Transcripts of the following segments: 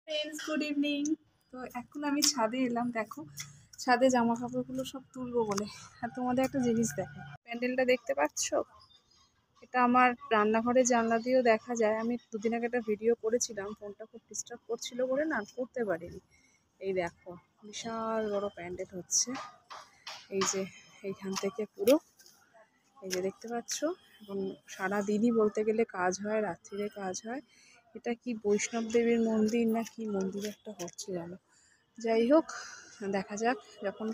Friends, good evening. তো এখন আমি ছাদে এলাম। দেখো, ছাদে জামা কাপড়গুলো সব তুলবো বলে। আর তোমাদের একটা জিনিস দেখো, প্যান্ডেলটা দেখতে পাচ্ছ? এটা আমার রান্নাঘরের জানলা দিয়েও দেখা যায়। আমি দুদিন আগে একটা ভিডিও করেছিলাম, ফোনটা খুব ডিস্টার্ব করছিল বলে না করতে পারিনি। এই দেখো, বিশাল বড় প্যান্ডেল হচ্ছে। এই যে এইখান থেকে পুরো, এই যে দেখতে পাচ্ছ। এখন সারাদিনই বলতে গেলে কাজ হয়, রাত্রিরে কাজ হয়। এটা কি বৈষ্ণব দেবীর মন্দির না কি মন্দির একটা হচ্ছে জানো। যাই হোক, দেখা যাক যখন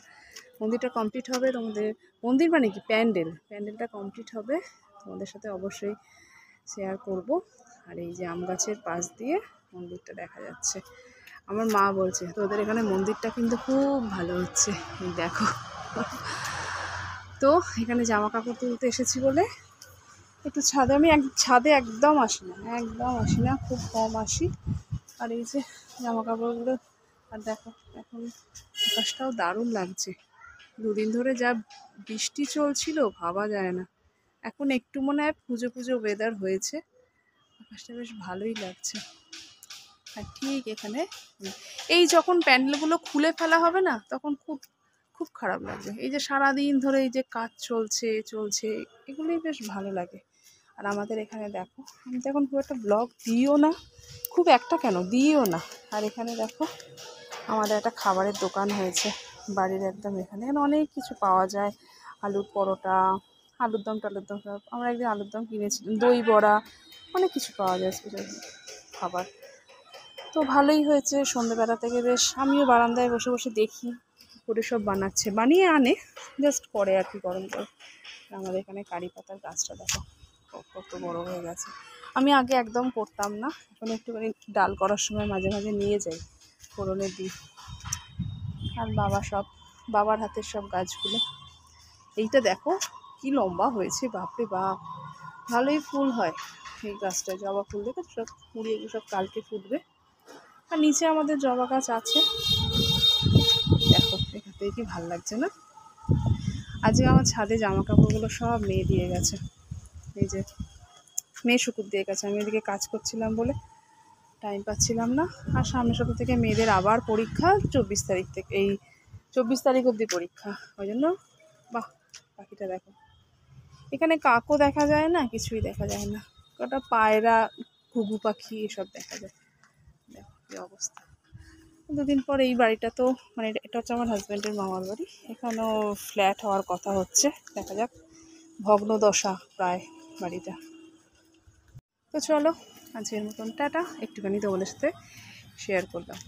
মন্দিরটা কমপ্লিট হবে তোমাদের। মন্দির মানে কি, প্যান্ডেলটা কমপ্লিট হবে তোমাদের সাথে অবশ্যই শেয়ার করব। আর এই যে আম গাছের পাশ দিয়ে মন্দিরটা দেখা যাচ্ছে। আমার মা বলছে তোদের এখানে মন্দিরটা কিন্তু খুব ভালো হচ্ছে। এই দেখো, তো এখানে জামা কাপড় তুলতে এসেছি বলে একটু ছাদে, আমি ছাদে একদম আসি না, খুব কম আসি। আর এই যে জামা কাপড়গুলো, আর দেখো এখন আকাশটাও দারুণ লাগছে। দুদিন ধরে যা বৃষ্টি চলছিল ভাবা যায় না। এখন একটু মনে হয় পুজো পুজো ওয়েদার হয়েছে, আকাশটা বেশ ভালোই লাগছে। আর ঠিক এখানে এই যখন প্যান্ডেলগুলো খুলে ফেলা হবে না, তখন খুব খুব খারাপ লাগবে। এই যে সারাদিন ধরে এই যে কাজ চলছে, এগুলোই বেশ ভালো লাগে। আর আমাদের এখানে দেখো, আমি তো এখন খুব একটা ব্লগ দিও না, খুব একটা কেন দিও না। আর এখানে দেখো আমাদের একটা খাবারের দোকান হয়েছে বাড়ির একদম এখানে। এখানে অনেক কিছু পাওয়া যায়, আলুর পরোটা, আলুর দম টালুর দম সব। আমরা একদিন আলুর দম কিনেছিলাম, দই বড়া, অনেক কিছু পাওয়া যায় স্পেশাল খাবার। তো ভালোই হয়েছে, সন্ধ্যেবেলা থেকে বেশ আমিও বারান্দায় বসে বসে দেখি করে সব বানাচ্ছে, বানিয়ে আনে জাস্ট করে আর কি গরম করে। আমাদের এখানে কারি পাতার গাছটা দেখো কত বড় হয়ে গেছে। আমি আগে একদম করতাম না, এখন একটুখানি ডাল করার সময় মাঝে মাঝে নিয়ে যাই, ফোড়নে দিই। আর বাবার হাতের সব গাছগুলো। এইটা দেখো কি লম্বা হয়েছে, বাপরে বাপ, ভালোই ফুল হয় এই গাছটায়। জবা ফুল দেখে সব কুড়িয়ে সব কালকে ফুটবে। আর নিচে আমাদের জবা গাছ আছে, দেখো এখান থেকে কি ভালো লাগছে না। আজকে আমার ছাদে জামা কাপড়গুলো সব মেয়ে দিয়ে গেছে, এই যে মেয়ে শুকুর দিয়ে গেছে। আমি এদিকে কাজ করছিলাম বলে টাইম পাচ্ছিলাম না। আর সামনের সপ্তাহ থেকে মেয়েদের আবার পরীক্ষা, 24 তারিখ থেকে, এই 24 তারিখ অবধি পরীক্ষা। ওই জন্য বাহ, পাখিটা দেখো, এখানে কাকও দেখা যায় না, কিছুই দেখা যায় না। কটা পায়রা, ঘুঘু পাখি এসব দেখা যায়। দেখো কি অবস্থা। দুদিন পর এই বাড়িটা তো, মানে এটা হচ্ছে আমার হাজব্যান্ডের মামার বাড়ি, এখানেও ফ্ল্যাট হওয়ার কথা হচ্ছে, দেখা যাক। ভগ্নদশা প্রায় বাড়িটা। তো চলো, আজকের মতন টাটা, একটুখানি তোমাদের সাথে শেয়ার করলাম।